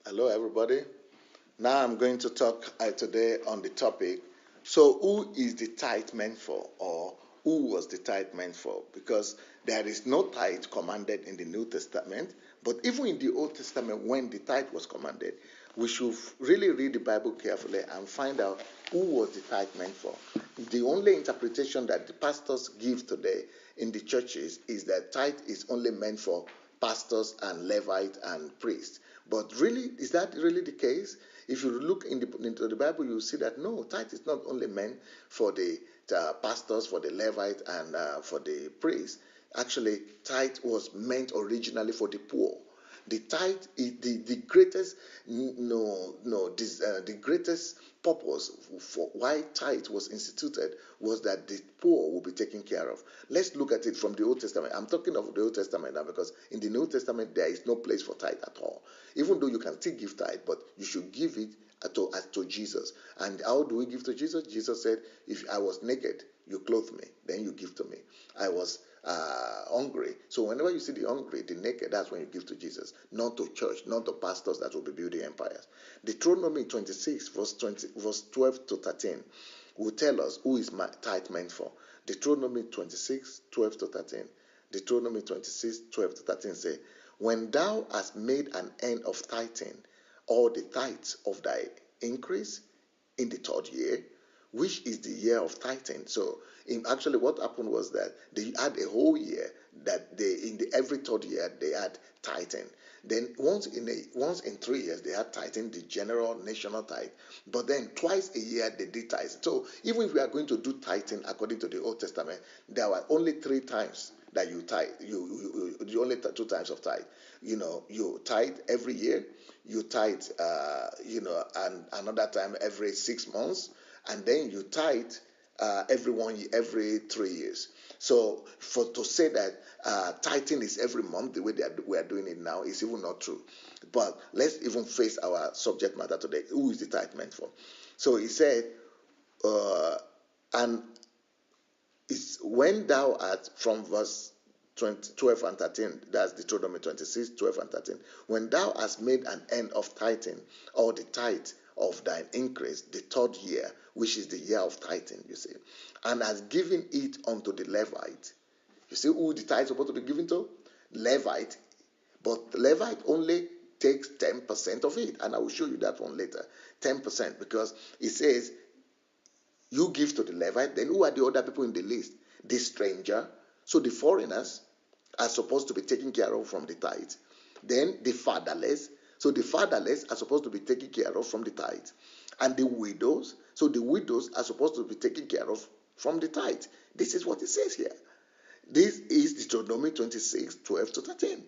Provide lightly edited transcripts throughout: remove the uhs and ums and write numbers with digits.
Hello, everybody. Now I'm going to talk today on the topic. So, who is the tithe meant for, or who was the tithe meant for? Because there is no tithe commanded in the New Testament, but even in the Old Testament, when the tithe was commanded, we should really read the Bible carefully and find out who was the tithe meant for. The only interpretation that the pastors give today in the churches is that tithe is only meant for pastors and Levite and priests. But really, is that really the case? If you look into the Bible, you see that no, tithe is not only meant for the pastors, for the Levite, and for the priests. Actually, tithe was meant originally for the poor. The tithe is the greatest the greatest purpose for why tithe was instituted was that the poor will be taken care of. Let's look at it from the Old Testament. I'm talking of the Old Testament now because in the New Testament there is no place for tithe at all. Even though you can still give tithe, but you should give it to Jesus. And how do we give to Jesus? Jesus said, if I was naked, you clothe me, then you give to me. I was hungry. So whenever you see the hungry, the naked, that's when you give to Jesus, not to church, not to pastors that will be building empires. Deuteronomy 26, verse 12 to 13 will tell us who is tithe meant for. Deuteronomy 26, 12 to 13. Deuteronomy 26, 12 to 13 say, when thou hast made an end of tithing, all the tithes of thy increase in the third year, which is the year of tithing. So actually what happened was that they had a whole year that every third year they had tithing. Then once in 3 years they had tithing, the general national tithe. But then twice a year they did tithing. So even if we are going to do tithing according to the Old Testament, there were only 3 times that you tithe. The only 2 times of tithe. You tithe every year. You tithe, and another time every 6 months, and then you tithe every 3 years. So to say that tithing is every month the way we are doing it now is even not true. But let's even face our subject matter today. Who is the tithe meant for? So he said, and it's when thou art, from verse 12 and 13, that's Deuteronomy 26, 12 and 13. When thou hast made an end of tithing, or the tithe of thine increase, the third year, which is the year of tithing, you see, and hast given it unto the Levite. You see who the tithe is supposed to be given to? Levite. But Levite only takes 10% of it, and I will show you that one later. 10%, because it says, you give to the Levite, then who are the other people in the list? The stranger. So the foreigners are supposed to be taken care of from the tithe. Then the fatherless. So the fatherless are supposed to be taken care of from the tithe. And the widows. So the widows are supposed to be taken care of from the tithe. This is what it says here. This is Deuteronomy 26, 12 to 13.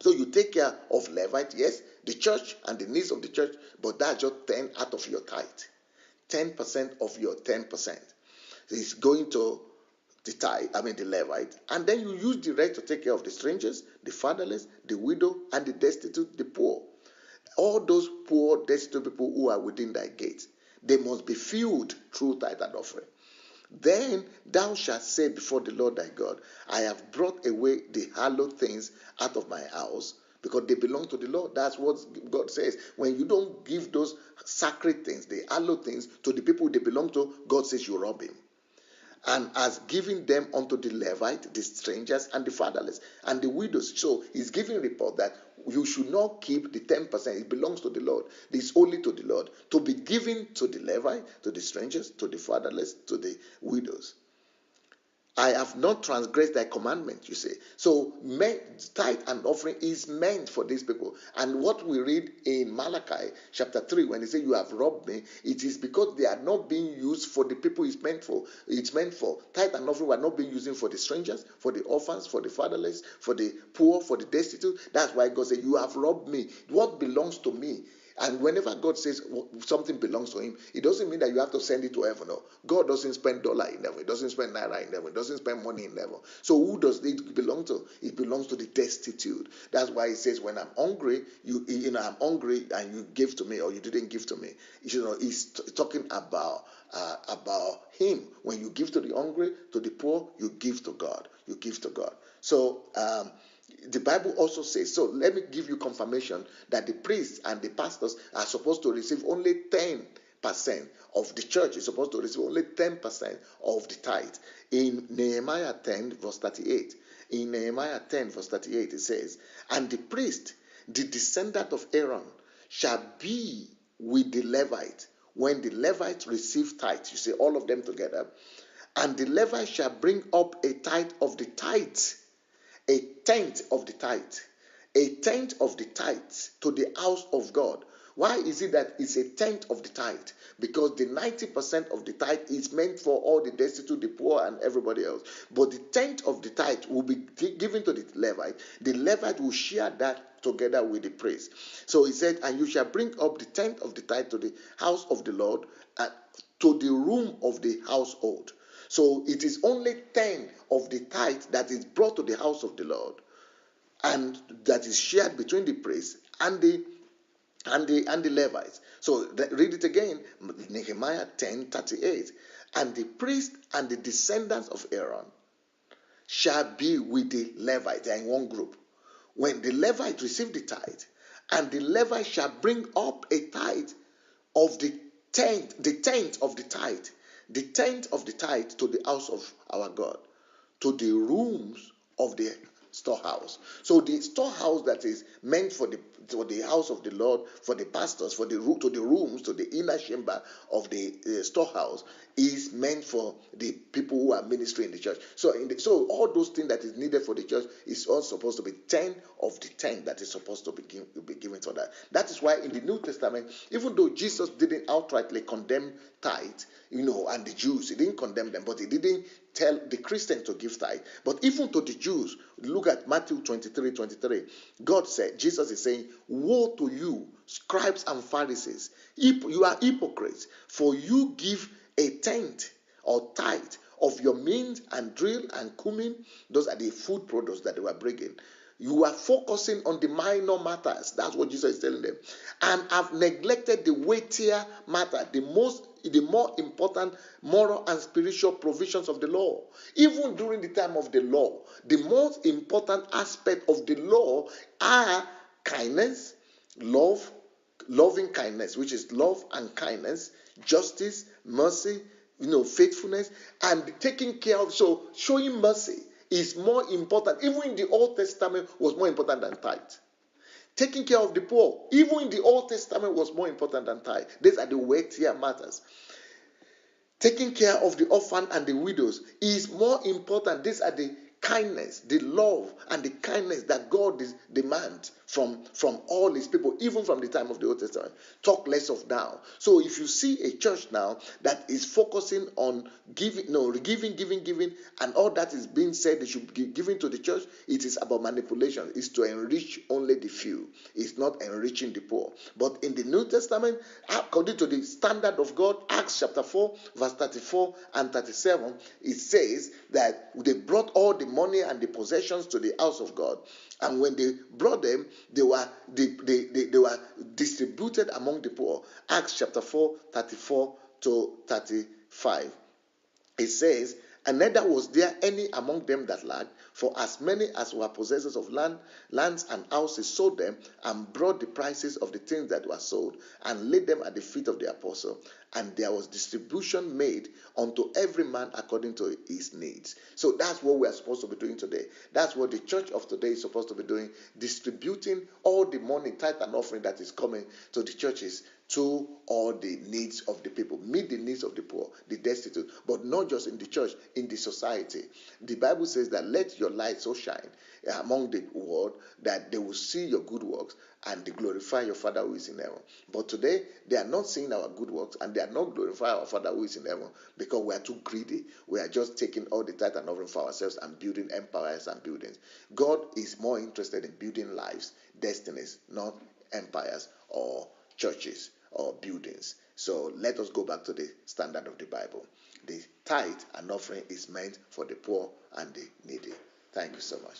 So you take care of Levite, yes, the church and the needs of the church, but that's just 10 out of your tithe. 10% of your 10% is going to the Levite, and then you use the rest to take care of the strangers, the fatherless, the widow, and the destitute, the poor. All those poor, destitute people who are within thy gates, they must be filled through tithe and offering. Then thou shalt say before the Lord thy God, I have brought away the hallowed things out of my house, because they belong to the Lord. That's what God says. When you don't give those sacred things, the hallowed things, to the people they belong to, God says you rob him. And as giving them unto the Levite, the strangers, and the fatherless, and the widows. So he's giving report that you should not keep the 10%. It belongs to the Lord. It's only to the Lord. To be given to the Levite, to the strangers, to the fatherless, to the widows. I have not transgressed thy commandment, you say. So tithe and offering is meant for these people. And what we read in Malachi chapter 3, when they say you have robbed me, it is because they are not being used for the people it's meant for. It's meant for. Tithe and offering were not being used for the strangers, for the orphans, for the fatherless, for the poor, for the destitute. That's why God said, you have robbed me. What belongs to me? And whenever God says something belongs to him, it doesn't mean that you have to send it to heaven. No. God doesn't spend dollar in heaven. He doesn't spend naira in heaven. He doesn't spend money in heaven. So who does it belong to? It belongs to the destitute. That's why he says, when I'm hungry, I'm hungry and you give to me, or you didn't give to me. He's talking about him. When you give to the hungry, to the poor, you give to God. You give to God. So the Bible also says, so let me give you confirmation that the priests and the pastors are supposed to receive only 10% of the church is supposed to receive only 10% of the tithe. In Nehemiah 10 verse 38, in Nehemiah 10 verse 38 it says, and the priest, the descendant of Aaron, shall be with the Levite when the Levites receive tithe. You see all of them together. And the Levite shall bring up a tithe of the tithe, a tenth of the tithe, a tenth of the tithe to the house of God. Why is it that it's a tenth of the tithe? Because the 90% of the tithe is meant for all the destitute, the poor, and everybody else. But the tenth of the tithe will be given to the Levite. The Levite will share that together with the priest. So he said, and you shall bring up the tenth of the tithe to the house of the Lord, to the room of the household. So it is only 10 of the tithe that is brought to the house of the Lord, and that is shared between the priests and the Levites. So read it again, Nehemiah 10:38. And the priest and the descendants of Aaron shall be with the Levites. They are in one group. When the Levite receive the tithe, and the Levite shall bring up a tithe of the tenth of the tithe, the tenth of the tithe to the house of our God, to the rooms of the storehouse. So the storehouse that is meant for the house of the Lord, for the pastors, to the rooms, to the inner chamber of the storehouse, is meant for the people who are ministering in the church. So all those things that is needed for the church is all supposed to be 10 of the 10 that is supposed to be given to that. That is why in the New Testament, even though Jesus didn't outrightly condemn tithe, and the Jews, he didn't condemn them, but he didn't tell the Christians to give tithe. But even to the Jews, look at Matthew 23:23. Jesus is saying, woe to you, scribes and Pharisees, you are hypocrites, for you give a tenth or tithe of your mint and drill and cumin. Those are the food products that they were bringing. You are focusing on the minor matters. That's what Jesus is telling them. And have neglected the weightier matter, the more important moral and spiritual provisions of the law. Even during the time of the law, the most important aspect of the law are kindness, loving kindness, which is love and kindness, justice, mercy, faithfulness, and taking care of. So showing mercy is more important. Even in the Old Testament was more important than tithe. Taking care of the poor, even in the Old Testament, was more important than tithe. These are the weightier matters. Taking care of the orphan and the widows is more important. These are the kindness, the love, and the kindness that God demands from all his people, even from the time of the Old Testament. Talk less of now. So if you see a church now that is focusing on giving, and all that is being said they should be given to the church, it is about manipulation. It's to enrich only the few. It's not enriching the poor. But in the New Testament, according to the standard of God, Acts chapter 4, verse 34 and 37, it says that they brought all the money and the possessions to the house of God, and when they brought them, they were distributed among the poor. Acts chapter 4, 34 to 35. It says, and neither was there any among them that lacked, for as many as were possessors of lands and houses sold them, and brought the prices of the things that were sold, and laid them at the feet of the apostle. And there was distribution made unto every man according to his needs. So that's what we are supposed to be doing today. That's what the church of today is supposed to be doing, distributing all the money, tithe and offering that is coming to the churches, to all the needs of the people. Meet the needs of the poor, the destitute, but not just in the church, in the society. The Bible says that let your light so shine among the world that they will see your good works and they glorify your Father who is in heaven. But today, they are not seeing our good works and they are not glorifying our Father who is in heaven because we are too greedy. We are just taking all the tithe and offering for ourselves and building empires and buildings. God is more interested in building lives, destinies, not empires or churches or buildings. So let us go back to the standard of the Bible. The tithe and offering is meant for the poor and the needy. Thank you so much.